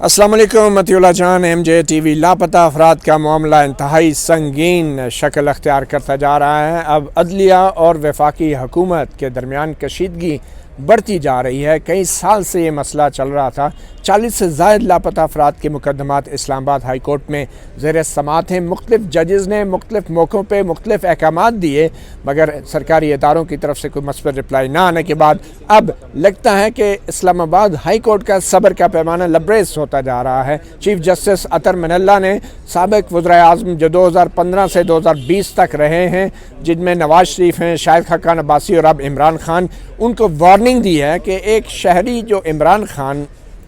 السلام علیکم متی اللہ جان۔ ایم جے ٹی وی لاپتہ افراد کا معاملہ انتہائی سنگین شکل اختیار کرتا جا رہا ہے۔ اب عدلیہ اور وفاقی حکومت کے درمیان کشیدگی بڑھتی جا رہی ہے۔ کئی سال سے یہ مسئلہ چل رہا تھا۔ 40 سے زائد لاپتہ افراد کے مقدمات اسلام آباد ہائی کورٹ میں زیر سماعت ہیں۔ مختلف ججز نے مختلف موقعوں پہ مختلف احکامات دیے، مگر سرکاری اداروں کی طرف سے کوئی مثبت رپلائی نہ آنے کے بعد اب لگتا ہے کہ اسلام آباد ہائی کورٹ کا صبر کا پیمانہ لبریز ہوتا جا رہا ہے۔ چیف جسٹس اطہر من اللہ نے سابق وزرائے اعظم جو 2015 سے 2020 تک رہے ہیں، جن میں نواز شریف ہیں، شاہد خاقان عباسی اور اب عمران خان، ان کو وارننگ دی ہے کہ ایک شہری جو عمران خان،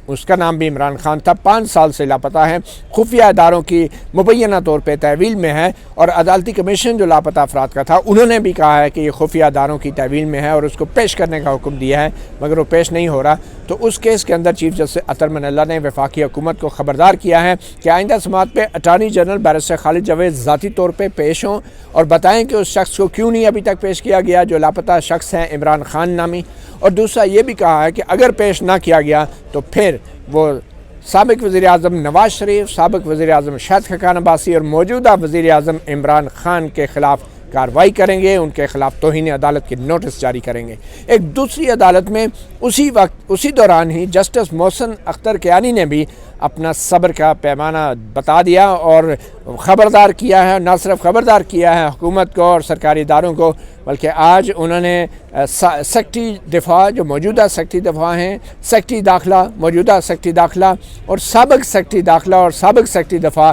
اس کا نام بھی عمران خان تھا، 5 سال سے لاپتہ ہے، خفیہ اداروں کی مبینہ طور پہ تحویل میں ہے، اور عدالتی کمیشن جو لاپتہ افراد کا تھا انہوں نے بھی کہا ہے کہ یہ خفیہ اداروں کی تحویل میں ہے اور اس کو پیش کرنے کا حکم دیا ہے، مگر وہ پیش نہیں ہو رہا۔ تو اس کیس کے اندر چیف جسٹس اطہر من اللہ نے وفاقی حکومت کو خبردار کیا ہے کہ آئندہ سماعت پہ اٹارنی جنرل بیرسٹر خالد جاوید ذاتی طور پہ پیش ہوں اور بتائیں کہ اس شخص کو کیوں نہیں ابھی تک پیش کیا گیا جو لاپتہ شخص ہے عمران خان نامی، اور دوسرا یہ بھی کہا ہے کہ اگر پیش نہ کیا گیا تو پھر وہ سابق وزیر اعظم نواز شریف، سابق وزیر اعظم شاہد خاقان عباسی اور موجودہ وزیر اعظم عمران خان کے خلاف کارروائی کریں گے، ان کے خلاف توہین عدالت کی نوٹس جاری کریں گے۔ ایک دوسری عدالت میں اسی دوران ہی جسٹس محسن اختر کیانی نے بھی اپنا صبر کا پیمانہ بتا دیا اور خبردار کیا ہے، نہ صرف خبردار کیا ہے حکومت کو اور سرکاری اداروں کو، بلکہ آج انہوں نے سیکرٹری دفاع جو موجودہ سیکرٹری دفاع ہیں، سیکرٹری داخلہ، موجودہ سیکرٹری داخلہ اور سابق سیکرٹری داخلہ اور سابق سیکرٹری دفاع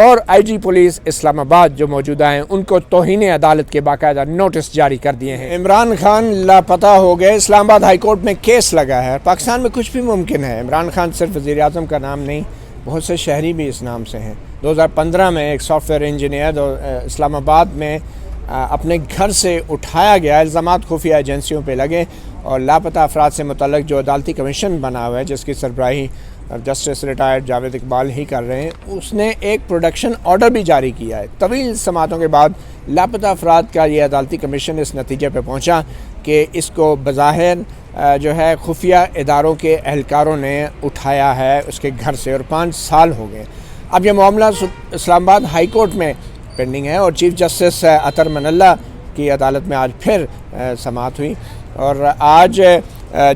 اور آئی جی پولیس اسلام آباد جو موجودہ ہیں، ان کو توہین عدالت کے باقاعدہ نوٹس جاری کر دیے ہیں۔ عمران خان لاپتہ ہو گئے، اسلام آباد ہائی کورٹ میں کیس لگا ہے۔ پاکستان میں کچھ بھی ممکن ہے۔ عمران خان صرف وزیر اعظم کا نام نہیں، بہت سے شہری بھی اس نام سے ہیں۔ 2015 میں ایک سافٹ ویئر انجینئر اسلام آباد میں اپنے گھر سے اٹھایا گیا، الزامات خفیہ ایجنسیوں پہ لگے، اور لاپتہ افراد سے متعلق جو عدالتی کمیشن بنا ہوا ہے جس کی سربراہی جسٹس ریٹائرڈ جاوید اقبال ہی کر رہے ہیں، اس نے ایک پروڈکشن آرڈر بھی جاری کیا ہے۔ طویل سماعتوں کے بعد لاپتہ افراد کا یہ عدالتی کمیشن اس نتیجے پہ پہنچا کہ اس کو بظاہر جو ہے خفیہ اداروں کے اہلکاروں نے اٹھایا ہے اس کے گھر سے، اور 5 سال ہو گئے۔ اب یہ معاملہ اسلام آباد ہائی کورٹ میں پینڈنگ ہے، اور چیف جسٹس اطہر من اللہ کی عدالت میں آج پھر سماعت ہوئی، اور آج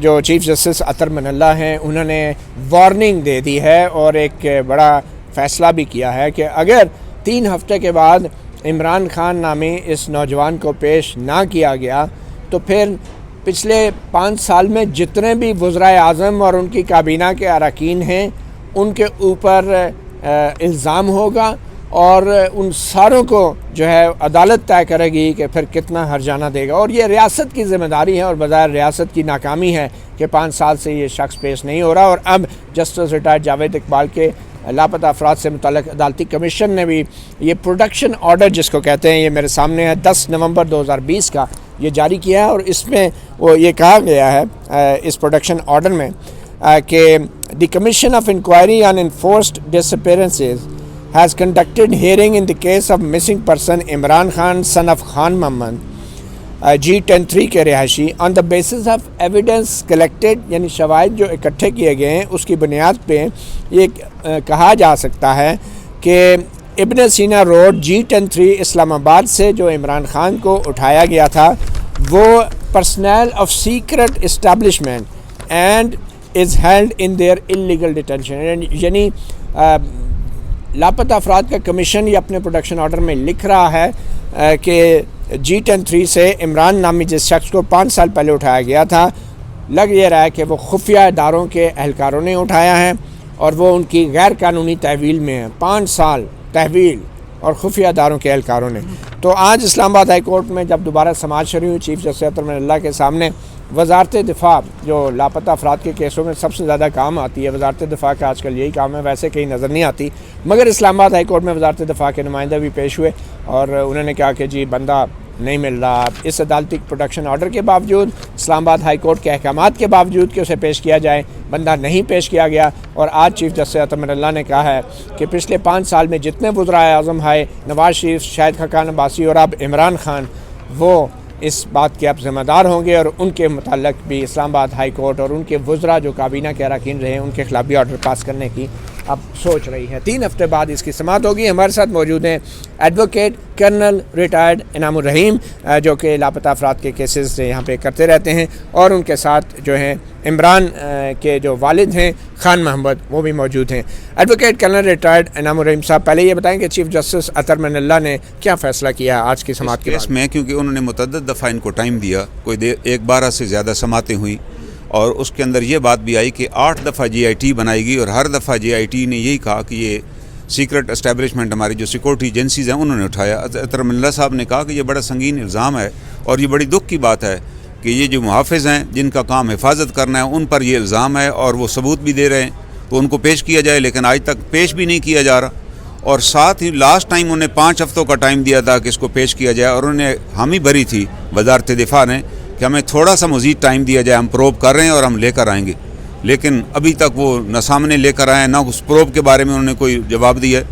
جو چیف جسٹس اطہر من اللہ ہیں انہوں نے وارننگ دے دی ہے اور ایک بڑا فیصلہ بھی کیا ہے کہ اگر 3 ہفتے کے بعد عمران خان نامی اس نوجوان کو پیش نہ کیا گیا تو پھر پچھلے 5 سال میں جتنے بھی وزرائے اعظم اور ان کی کابینہ کے اراکین ہیں ان کے اوپر الزام ہوگا، اور ان ساروں کو جو ہے عدالت طے کرے گی کہ پھر کتنا ہرجانہ دے گا، اور یہ ریاست کی ذمہ داری ہے اور بظاہر ریاست کی ناکامی ہے کہ 5 سال سے یہ شخص پیش نہیں ہو رہا۔ اور اب جسٹس ریٹائرڈ جاوید اقبال کے لاپتہ افراد سے متعلق عدالتی کمیشن نے بھی یہ پروڈکشن آرڈر جس کو کہتے ہیں، یہ میرے سامنے ہے، 10 نومبر 2020 کا یہ جاری کیا ہے، اور اس میں وہ یہ کہا گیا ہے اس پروڈکشن آرڈر میں کہ the commission of inquiry on enforced disappearances has conducted hearing in the case of missing person Imran Khan son of Khan Muhammad G103 کے رہائشی on the basis of evidence collected، یعنی شواہد جو اکٹھے کیے گئے ہیں اس کی بنیاد پہ یہ کہا جا سکتا ہے کہ ابن سینا روڈ G103 اسلام آباد سے جو عمران خان کو اٹھایا گیا تھا وہ personnel of secret establishment and is held in their illegal detention، یعنی لاپتہ افراد کا کمیشن یہ اپنے پروڈکشن آرڈر میں لکھ رہا ہے کہ G103 سے عمران نامی جس شخص کو 5 سال پہلے اٹھایا گیا تھا، لگ یہ رہا ہے کہ وہ خفیہ اداروں کے اہلکاروں نے اٹھایا ہے اور وہ ان کی غیر قانونی تحویل میں ہے، 5 سال تحویل اور خفیہ اداروں کے اہلکاروں نے۔ تو آج اسلام آباد ہائی کورٹ میں جب دوبارہ سماعت شروع ہوئی، چیف جسٹس اطہر من اللہ کے سامنے وزارت دفاع جو لاپتہ افراد کے کیسوں میں سب سے زیادہ کام آتی ہے، وزارت دفاع کا آج کل یہی کام ہے، ویسے کہیں نظر نہیں آتی، مگر اسلام آباد ہائی کورٹ میں وزارت دفاع کے نمائندہ بھی پیش ہوئے اور انہوں نے کہا کہ جی بندہ نہیں مل رہا۔ اس عدالتی پروڈکشن آرڈر کے باوجود، اسلام آباد ہائی کورٹ کے احکامات کے باوجود کہ اسے پیش کیا جائے، بندہ نہیں پیش کیا گیا، اور آج چیف جسٹس اطہر من اللہ نے کہا ہے کہ پچھلے 5 سال میں جتنے وزرائے اعظم آئے، نواز شریف، شاہد خاقان عباسی اور اب عمران خان، وہ اس بات کے اب ذمہ دار ہوں گے اور ان کے متعلق بھی اسلام آباد ہائی کورٹ اور ان کے وزراء جو کابینہ کے اراکین رہے ہیں ان کے خلاف بھی آرڈر پاس کرنے کی اب سوچ رہی ہے۔ 3 ہفتے بعد اس کی سماعت ہوگی۔ ہمارے ساتھ موجود ہیں ایڈوکیٹ کرنل ریٹائرڈ انعام الرحیم جو کہ لاپتہ افراد کے کیسز یہاں پہ کرتے رہتے ہیں، اور ان کے ساتھ جو ہیں عمران کے جو والد ہیں خان محمد، وہ بھی موجود ہیں۔ ایڈوکیٹ کرنل ریٹائرڈ انعام الرحیم صاحب، پہلے یہ بتائیں کہ چیف جسٹس اطہر من اللہ نے کیا فیصلہ کیا آج کی سماعت کے کیس میں؟ کیونکہ انہوں نے متعدد دفعہ ان کو ٹائم دیا، کوئی 12 سے زیادہ سماعتیں ہوئیں، اور اس کے اندر یہ بات بھی آئی کہ 8 دفعہ جی آئی ٹی بنائی گئی، اور ہر دفعہ جی آئی ٹی نے یہی کہا کہ یہ سیکرٹ اسٹیبلشمنٹ ہماری جو سیکورٹی ایجنسیز ہیں انہوں نے اٹھایا۔ اطہر من اللہ صاحب نے کہا کہ یہ بڑا سنگین الزام ہے اور یہ بڑی دکھ کی بات ہے کہ یہ جو محافظ ہیں جن کا کام حفاظت کرنا ہے ان پر یہ الزام ہے، اور وہ ثبوت بھی دے رہے ہیں تو ان کو پیش کیا جائے، لیکن آج تک پیش بھی نہیں کیا جا رہا۔ اور ساتھ ہی لاسٹ ٹائم انہیں 5 ہفتوں کا ٹائم دیا تھا کہ اس کو پیش کیا جائے، اور انہوں نے حامی بھری تھی وزارت دفاع نے کہ ہمیں تھوڑا سا مزید ٹائم دیا جائے، ہم پروب کر رہے ہیں اور ہم لے کر آئیں گے، لیکن ابھی تک وہ نہ سامنے لے کر آئے، نہ اس پروب کے بارے میں انہوں نے کوئی جواب دیا ہے۔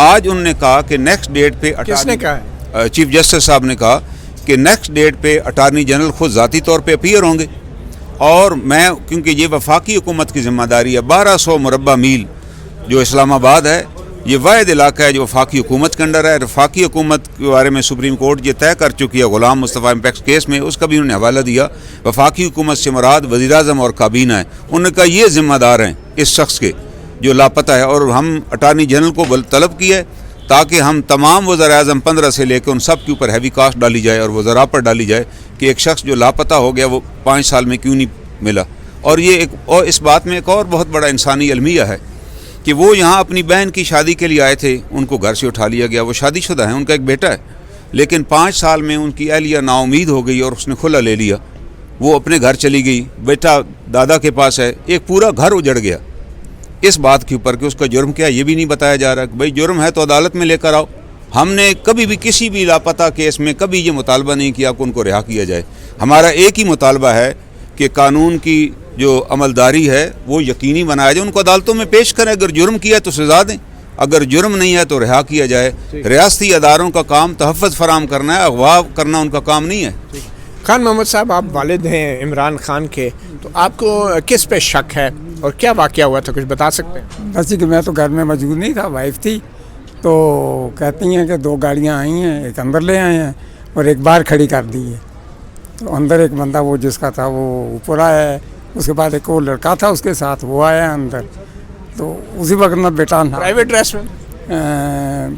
آج انہوں نے کہا کہ نیکسٹ ڈیٹ پہ کس نے کہا ہے؟ چیف جسٹس صاحب نے کہا کہ نیکسٹ ڈیٹ پہ اٹارنی جنرل خود ذاتی طور پہ اپیئر ہوں گے، اور میں کیونکہ یہ وفاقی حکومت کی ذمہ داری ہے، 1200 مربع میل جو اسلام آباد ہے یہ واحد علاقہ ہے جو وفاقی حکومت کے انڈر ہے۔ وفاقی حکومت کے بارے میں سپریم کورٹ یہ طے کر چکی ہے غلام مصطفیٰ امپیکس کیس میں، اس کا بھی انہوں نے حوالہ دیا۔ وفاقی حکومت سے مراد وزیر اعظم اور کابینہ ہے، انہوں نے کہا یہ ذمہ دار ہیں اس شخص کے جو لاپتہ ہے، اور ہم اٹارنی جنرل کو طلب کیا ہے تاکہ ہم تمام وزراء اعظم 15 سے لے کے ان سب کے اوپر ہیوی کاسٹ ڈالی جائے اور وزراء پر ڈالی جائے کہ ایک شخص جو لاپتہ ہو گیا وہ 5 سال میں کیوں نہیں ملا۔ اور یہ اور اس بات میں ایک اور بہت بڑا انسانی المیہ ہے کہ وہ یہاں اپنی بہن کی شادی کے لیے آئے تھے، ان کو گھر سے اٹھا لیا گیا، وہ شادی شدہ ہیں، ان کا ایک بیٹا ہے، لیکن 5 سال میں ان کی اہلیہ نا امید ہو گئی اور اس نے کھلا لے لیا، وہ اپنے گھر چلی گئی، بیٹا دادا کے پاس ہے، ایک پورا گھر اجڑ گیا اس بات کے اوپر کہ اس کا جرم کیا یہ بھی نہیں بتایا جا رہا کہ بھائی جرم ہے تو عدالت میں لے کر آؤ۔ ہم نے کبھی بھی کسی بھی لاپتہ کیس میں کبھی یہ مطالبہ نہیں کیا کہ ان کو رہا کیا جائے۔ ہمارا ایک ہی مطالبہ ہے کہ قانون کی جو عملداری ہے وہ یقینی بنایا جائے، ان کو عدالتوں میں پیش کریں، اگر جرم کیا تو سزا دیں، اگر جرم نہیں ہے تو رہا کیا جائے۔ ریاستی اداروں کا کام تحفظ فراہم کرنا ہے، اغوا کرنا ان کا کام نہیں ہے۔ خان محمد صاحب، آپ والد ہیں عمران خان کے، تو آپ کو کس پہ شک ہے اور کیا واقعہ ہوا تھا، کچھ بتا سکتے ہیں؟ بس کہ میں تو گھر میں موجود نہیں تھا، وائف تھی، تو کہتی ہیں کہ 2 گاڑیاں آئی ہیں، ایک اندر لے آئے ہیں اور ایک باہر کھڑی کر دی ہے، تو اندر ایک بندہ وہ جس کا تھا وہ اوپر آیا ہے، اس کے بعد ایک اور لڑکا تھا اس کے ساتھ، وہ آیا اندر، تو اسی وقت میں بیٹا نہ پرائیویٹ ڈریس میں؟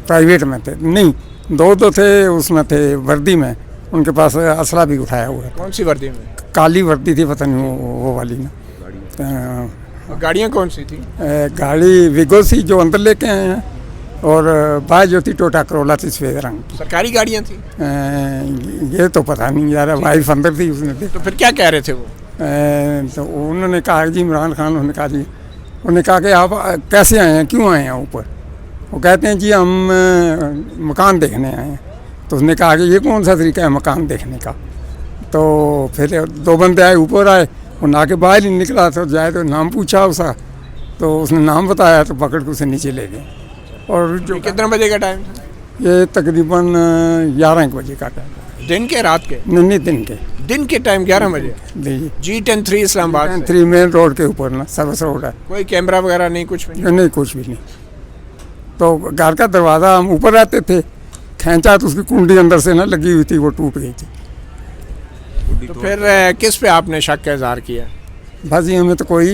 پرائیویٹ میں تھے، نہیں 2 تو تھے اس میں تھے وردی میں، ان کے پاس اسلحہ بھی اٹھایا ہوا ہے۔ کون سی وردی میں؟ کالی وردی تھی، پتہ نہیں وہ والی نا۔ گاڑیاں کون سی تھی؟ گاڑی ویگو سی جو اندر لے کے آئے ہیں، اور بائک جو تھی ٹوٹا کرولا تھی سفید رنگ کی۔ سرکاری گاڑیاں تھیں؟ یہ تو پتہ نہیں یار، وائف اندر تھی اس نے۔ تو پھر کیا کہہ رہے تھے وہ؟ تو انہوں نے کہا جی عمران خان، انہوں نے کہا جی، انہوں نے کہا کہ آپ کیسے آئے ہیں، کیوں آئے ہیں اوپر؟ وہ کہتے ہیں جی ہم مکان دیکھنے آئے ہیں۔ تو اس نے کہا کہ یہ کون سا طریقہ ہے مکان دیکھنے کا؟ تو پھر 2 بندے آئے، اوپر آئے، وہ نہ کے باہر ہی نکلا، تو جائے تو نام پوچھا اس کا، تو اس نے نام بتایا، تو پکڑ کے اسے نیچے لے گئے۔ اور جو کتنے بجے کا ٹائم تھا؟ یہ تقریباً 11 بجے کا ٹائم تھا۔ دن کے رات کے؟ نہیں دن کے۔ دن کے ٹائم 11 بجے؟ جی G10-3 اسلام آباد 3 مین روڈ کے اوپر نا، سروس روڈ ہے۔ کوئی کیمرہ وغیرہ نہیں، کچھ بھی نہیں کچھ بھی نہیں۔ تو گھر کا دروازہ، ہم اوپر رہتے تھے، کھینچا تو اس کی کنڈی اندر سے نہ لگی ہوئی تھی، وہ ٹوٹ گئی تھی۔ تو پھر کس پہ آپ نے شک کا اظہار کیا؟ بس ہمیں تو کوئی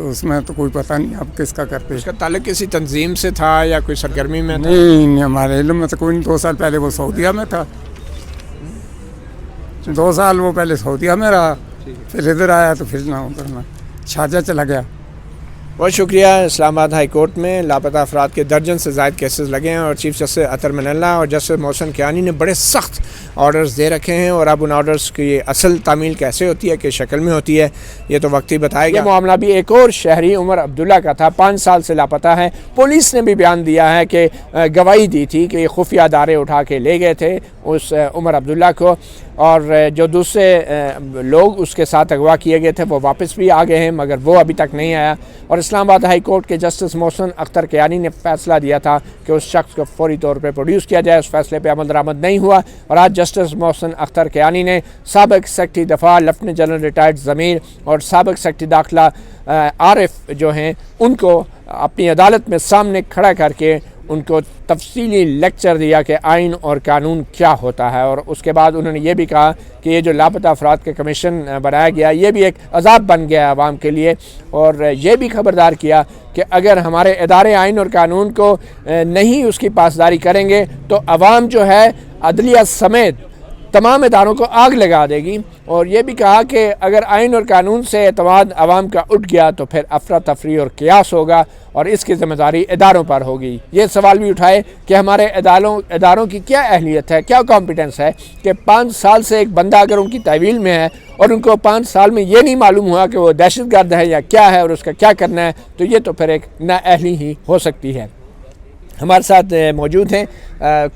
اس میں تو کوئی پتہ نہیں آپ کس کا کرتے۔ اس کا تعلق کسی تنظیم سے تھا یا کوئی سرگرمی میں تھا؟ نہیں ہمارے علم میں تو کوئی نہیں۔ 2 سال پہلے وہ سعودیہ میں تھا، 2 سال وہ پہلے سعودیہ میں رہا، پھر ادھر آیا تو پھر نہ ادھر نہ شارجہ چلا گیا۔ بہت شکریہ۔ اسلام آباد ہائی کورٹ میں لاپتہ افراد کے درجن سے زائد کیسز لگے ہیں، اور چیف جسٹس اطہر من اللہ اور جسٹس محسن کیانی نے بڑے سخت آرڈرز دے رکھے ہیں، اور اب ان آرڈرز کی اصل تعمیل کیسے ہوتی ہے، کس شکل میں ہوتی ہے، یہ تو وقت ہی بتائے گا۔ یہ معاملہ بھی ایک اور شہری عمر عبداللہ کا تھا، 5 سال سے لاپتہ ہے۔ پولیس نے بھی بیان دیا ہے کہ گواہی دی تھی کہ یہ خفیہ ادارے اٹھا کے لے گئے تھے اس عمر عبداللہ کو، اور جو دوسرے لوگ اس کے ساتھ اغوا کیے گئے تھے وہ واپس بھی آ گئے ہیں، مگر وہ ابھی تک نہیں آیا۔ اور اسلام آباد ہائی کورٹ کے جسٹس محسن اختر کیانی نے فیصلہ دیا تھا کہ اس شخص کو فوری طور پہ پروڈیوس کیا جائے. اس فیصلے پہ عمل درآمد نہیں ہوا اور آج جسٹس محسن اختر کیانی نے سابق سیکرٹری دفاع لیفٹیننٹ جنرل ریٹائرڈ ضمیر اور سابق سیکرٹری داخلہ عارف جو ہیں ان کو اپنی عدالت میں سامنے کھڑا کر کے ان کو تفصیلی لیکچر دیا کہ آئین اور قانون کیا ہوتا ہے. اور اس کے بعد انہوں نے یہ بھی کہا کہ یہ جو لاپتہ افراد کا کمیشن بنایا گیا یہ بھی ایک عذاب بن گیا عوام کے لیے, اور یہ بھی خبردار کیا کہ اگر ہمارے ادارے آئین اور قانون کو نہیں اس کی پاسداری کریں گے تو عوام جو ہے عدلیہ سمیت تمام اداروں کو آگ لگا دے گی. اور یہ بھی کہا کہ اگر آئین اور قانون سے اعتماد عوام کا اٹھ گیا تو پھر افراتفری اور قیاس ہوگا اور اس کی ذمہ داری اداروں پر ہوگی. یہ سوال بھی اٹھائے کہ ہمارے اداروں کی کیا اہلیت ہے, کیا کمپیٹنس ہے کہ 5 سال سے ایک بندہ اگر ان کی تحویل میں ہے اور ان کو 5 سال میں یہ نہیں معلوم ہوا کہ وہ دہشت گرد ہے یا کیا ہے اور اس کا کیا کرنا ہے, تو یہ تو پھر ایک نااہلی ہی ہو سکتی ہے. ہمارے ساتھ موجود ہیں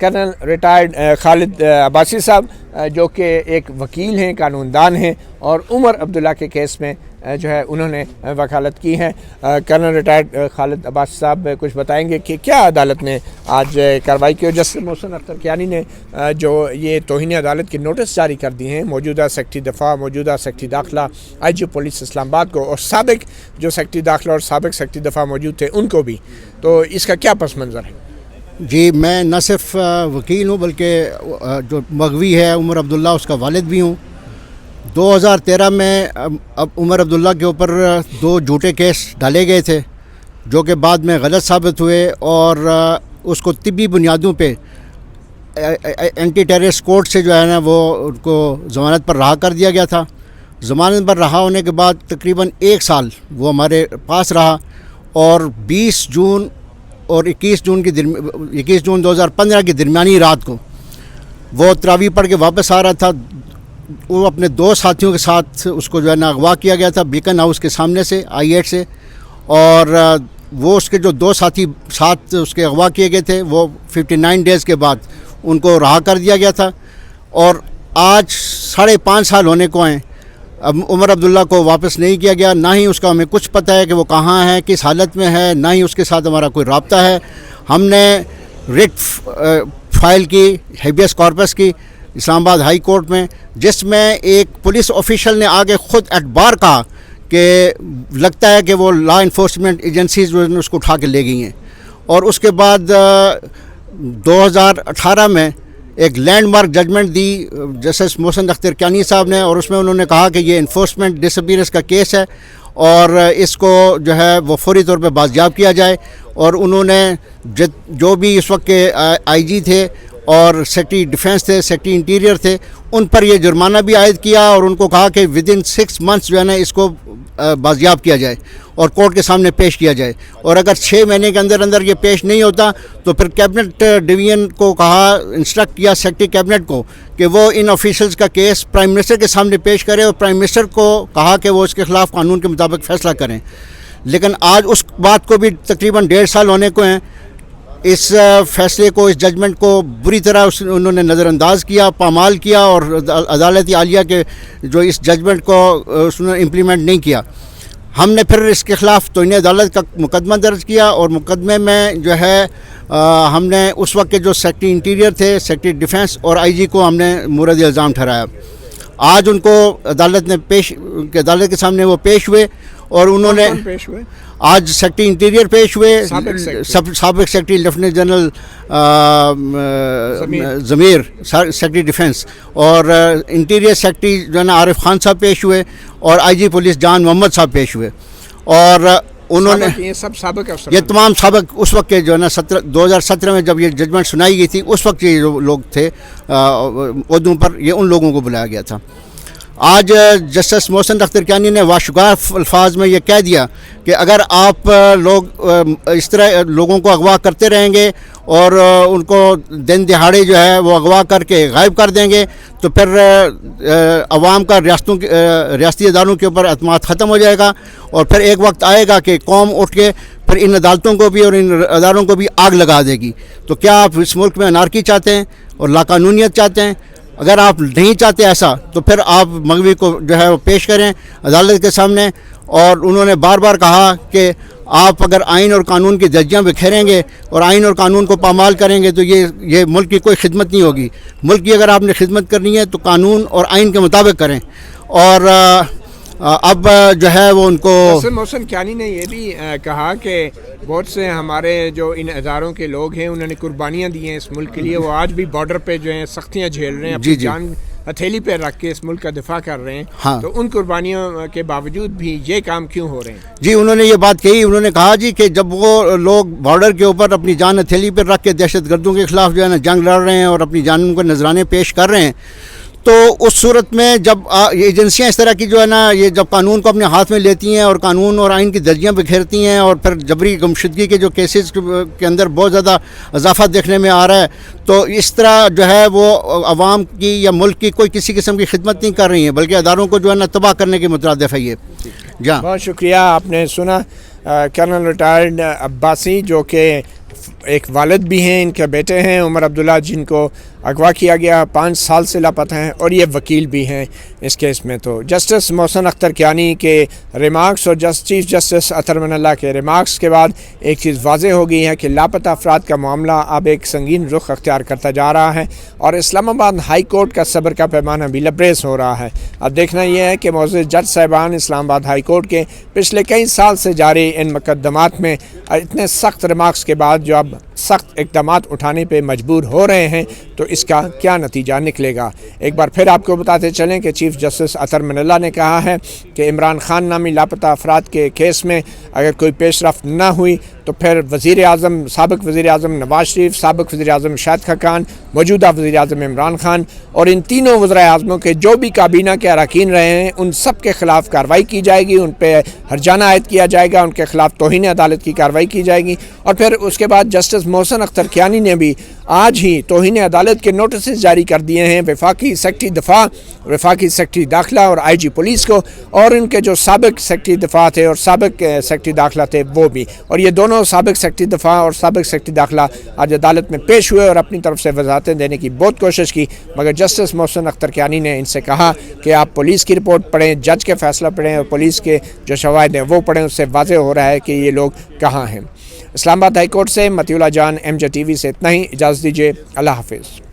کرنل ریٹائرڈ خالد عباسی صاحب جو کہ ایک وکیل ہیں, قانون دان ہیں اور عمر عبداللہ کے کیس میں جو ہے انہوں نے وکالت کی ہے. کرنل ریٹائرڈ خالد عباسی صاحب کچھ بتائیں گے کہ کیا عدالت نے آج کارروائی کی. اور جسٹس محسن اختر کیانی نے جو یہ توہین عدالت کی نوٹس جاری کر دی ہیں موجودہ سیکرٹری دفاع, موجودہ سیکرٹری داخلہ, آئی جی پولیس اسلام آباد کو اور سابق جو سیکرٹری داخلہ اور سابق سیکرٹری دفاع موجود تھے ان کو بھی, تو اس کا کیا پس منظر ہے؟ جی میں نہ صرف وکیل ہوں بلکہ جو مغوی ہے عمر عبداللہ اس کا والد بھی ہوں. 2013 میں عمر عبداللہ کے اوپر 2 جھوٹے کیس ڈالے گئے تھے جو کہ بعد میں غلط ثابت ہوئے اور اس کو طبی بنیادوں پہ اینٹی ٹیررسٹ کورٹ سے جو ہے نا وہ ان کو ضمانت پر رہا کر دیا گیا تھا. ضمانت پر رہا ہونے کے بعد تقریباً 1 سال وہ ہمارے پاس رہا اور 20 جون اور 21 جون 2015 کی درمیانی رات کو وہ تراویح پڑھ کے واپس آ رہا تھا. وہ اپنے 2 ساتھیوں کے ساتھ اس کو جو ہے نا اغوا کیا گیا تھا بیکن ہاؤس کے سامنے سے I-8 سے, اور وہ اس کے جو 2 ساتھی ساتھ اس کے اغوا کیے گئے تھے وہ 59 ڈیز کے بعد ان کو رہا کر دیا گیا تھا. اور آج 5.5 سال ہونے کو ہیں, اب عمر عبداللہ کو واپس نہیں کیا گیا, نہ ہی اس کا ہمیں کچھ پتہ ہے کہ وہ کہاں ہے, کس حالت میں ہے, نہ ہی اس کے ساتھ ہمارا کوئی رابطہ ہے. ہم نے ریٹ فائل کی ہیبیس کارپس کی اسلام آباد ہائی کورٹ میں, جس میں ایک پولیس آفیشل نے آگے خود اعتبار کہا کہ لگتا ہے کہ وہ لا انفورسمنٹ ایجنسیز اس کو اٹھا کے لے گئی ہیں. اور اس کے بعد 2018 میں ایک لینڈ مارک ججمنٹ دی جسٹس محسن اختر کیانی صاحب نے, اور اس میں انہوں نے کہا کہ یہ انفورسمنٹ ڈس اپیئرنس کا کیس ہے اور اس کو جو ہے وہ فوری طور پہ بازیاب کیا جائے. اور انہوں نے جو بھی اس وقت کے آئی جی تھے اور سیکرٹری ڈیفینس تھے, سیکرٹری انٹیریئر تھے, ان پر یہ جرمانہ بھی عائد کیا اور ان کو کہا کہ ودن 6 منتھس جو ہے نا اس کو بازیاب کیا جائے اور کورٹ کے سامنے پیش کیا جائے. اور اگر 6 مہینے کے اندر یہ پیش نہیں ہوتا تو پھر کیبنٹ ڈویژن کو کہا, انسٹرکٹ کیا سیکرٹری کیبنٹ کو کہ وہ ان آفیشلز کا کیس پرائم منسٹر کے سامنے پیش کرے, اور پرائم منسٹر کو کہا کہ وہ اس کے خلاف قانون کے مطابق فیصلہ کریں. لیکن آج اس بات کو بھی تقریباً 1.5 سال ہونے کو ہیں. اس فیصلے کو, اس ججمنٹ کو بری طرح انہوں نے نظر انداز کیا, پامال کیا, اور عدالت عالیہ کے جو اس ججمنٹ کو اس نے امپلیمنٹ نہیں کیا. ہم نے پھر اس کے خلاف توہین عدالت کا مقدمہ درج کیا, اور مقدمے میں جو ہے ہم نے اس وقت کے جو سیکرٹری انٹیریئر تھے, سیکرٹری ڈیفینس اور آئی جی کو ہم نے مورد الزام ٹھہرایا. آج ان کو عدالت کے سامنے وہ پیش ہوئے, اور انہوں نے آج سیکرٹری انٹیریئر پیش ہوئے, سابق سیکرٹری لیفٹیننٹ جنرل ضمیر سیکرٹری ڈیفینس, اور انٹیریئر سیکرٹری جو ہے نا عارف خان صاحب پیش ہوئے, اور آئی جی پولیس جان محمد صاحب پیش ہوئے. اور انہوں نے یہ تمام سابق اس وقت کے جو ہے نا 2017 میں جب یہ ججمنٹ سنائی گئی تھی اس وقت یہ جو لوگ تھے عہدوں پر, یہ ان لوگوں کو بلایا گیا تھا. آج جسٹس محسن اختر کیانی نے واشگار الفاظ میں یہ کہہ دیا کہ اگر آپ لوگ اس طرح لوگوں کو اغوا کرتے رہیں گے اور ان کو دن دہاڑے جو ہے وہ اغوا کر کے غائب کر دیں گے تو پھر عوام کا ریاستی اداروں کے اوپر اعتماد ختم ہو جائے گا, اور پھر ایک وقت آئے گا کہ قوم اٹھ کے پھر ان عدالتوں کو بھی اور ان اداروں کو بھی آگ لگا دے گی. تو کیا آپ اس ملک میں انارکی چاہتے ہیں اور لاقانونیت چاہتے ہیں؟ اگر آپ نہیں چاہتے ایسا تو پھر آپ مغوی کو جو ہے وہ پیش کریں عدالت کے سامنے. اور انہوں نے بار بار کہا کہ آپ اگر آئین اور قانون کی دھجیاں بکھیریں گے اور آئین اور قانون کو پامال کریں گے تو یہ ملک کی کوئی خدمت نہیں ہوگی. ملک کی اگر آپ نے خدمت کرنی ہے تو قانون اور آئین کے مطابق کریں. اور اب جو ہے وہ ان کو محسن کیانی نے یہ بھی کہا کہ بہت سے ہمارے جو ان اداروں کے لوگ ہیں انہوں نے قربانیاں دی ہیں اس ملک کے لیے, وہ آج بھی بارڈر پہ جو ہیں سختیاں جھیل رہے ہیں, اپنی جان ہتھیلی پہ رکھ کے اس ملک کا دفاع کر رہے ہیں. تو ان قربانیوں کے باوجود بھی یہ کام کیوں ہو رہے ہیں؟ جی انہوں نے یہ بات کہی. انہوں نے کہا جی کہ جب وہ لوگ بارڈر کے اوپر اپنی جان ہتھیلی پہ رکھ کے دہشت گردوں کے خلاف جو ہے نا جنگ لڑ رہے ہیں اور اپنی جانوں کو نذرانے پیش کر رہے ہیں, تو اس صورت میں جب یہ ایجنسیاں اس طرح کی جو ہے نا یہ جب قانون کو اپنے ہاتھ میں لیتی ہیں اور قانون اور آئین کی درجیاں بکھیرتی ہیں اور پھر جبری گمشدگی کے جو کیسز کے اندر بہت زیادہ اضافہ دیکھنے میں آ رہا ہے, تو اس طرح جو ہے وہ عوام کی یا ملک کی کوئی کسی قسم کی خدمت نہیں کر رہی ہیں بلکہ اداروں کو جو ہے نا تباہ کرنے کے مترادف ہے یہ. جہاں بہت شکریہ. آپ نے سنا کرنل ریٹائرڈ عباسی جو کہ ایک والد بھی ہیں, ان کے بیٹے ہیں عمر عبداللہ جن کو اغوا کیا گیا, 5 سال سے لاپتہ ہیں, اور یہ وکیل بھی ہیں اس کیس میں. تو جسٹس محسن اختر کیانی کے ریمارکس اور چیف جسٹس اطہر من اللہ کے ریمارکس کے بعد ایک چیز واضح ہو گئی ہے کہ لاپتہ افراد کا معاملہ اب ایک سنگین رخ اختیار کرتا جا رہا ہے اور اسلام آباد ہائی کورٹ کا صبر کا پیمانہ بھی لبریز ہو رہا ہے. اب دیکھنا یہ ہے کہ معزز جج صاحبان اسلام آباد ہائی کورٹ کے پچھلے کئی سال سے جاری ان مقدمات میں اتنے سخت ریمارکس کے بعد جو اب سخت اقدامات اٹھانے پہ مجبور ہو رہے ہیں تو اس کا کیا نتیجہ نکلے گا. ایک بار پھر آپ کو بتاتے چلیں کہ چیف جسٹس اطہر من اللہ نے کہا ہے کہ عمران خان نامی لاپتہ افراد کے کیس میں اگر کوئی پیش رفت نہ ہوئی تو پھر وزیر اعظم, سابق وزیر اعظم نواز شریف, سابق وزیر اعظم شاہد خاقان, موجودہ وزیر اعظم عمران خان اور ان تینوں وزرائے اعظموں کے جو بھی کابینہ کے اراکین رہے ہیں ان سب کے خلاف کارروائی کی جائے گی, ان پہ ہرجانہ عائد کیا جائے گا, ان کے خلاف توہین عدالت کی کارروائی کی جائے گی. اور پھر اس کے بعد جسٹس محسن اختر کیانی نے بھی آج ہی توہین عدالت کے نوٹسز جاری کر دیے ہیں وفاقی سیکرٹری دفاع, وفاقی سیکرٹری داخلہ اور آئی جی پولیس کو, اور ان کے جو سابق سیکرٹری دفاع تھے اور سابق سیکرٹری داخلہ تھے وہ بھی. اور یہ دونوں سابق سیکرٹری دفاع اور سابق سیکرٹری داخلہ آج عدالت میں پیش ہوئے اور اپنی طرف سے وضاحتیں دینے کی بہت کوشش کی, مگر جسٹس محسن اختر کیانی نے ان سے کہا کہ آپ پولیس کی رپورٹ پڑھیں, جج کے فیصلہ پڑھیں اور پولیس کے جو شواہد ہیں وہ پڑھیں, اس سے واضح ہو رہا ہے کہ یہ لوگ کہاں ہیں. اسلام آباد ہائی کورٹ سے مطیع اللہ جان, ایم جے ٹی وی سے اتنا ہی. اجازت دیجیے, اللہ حافظ.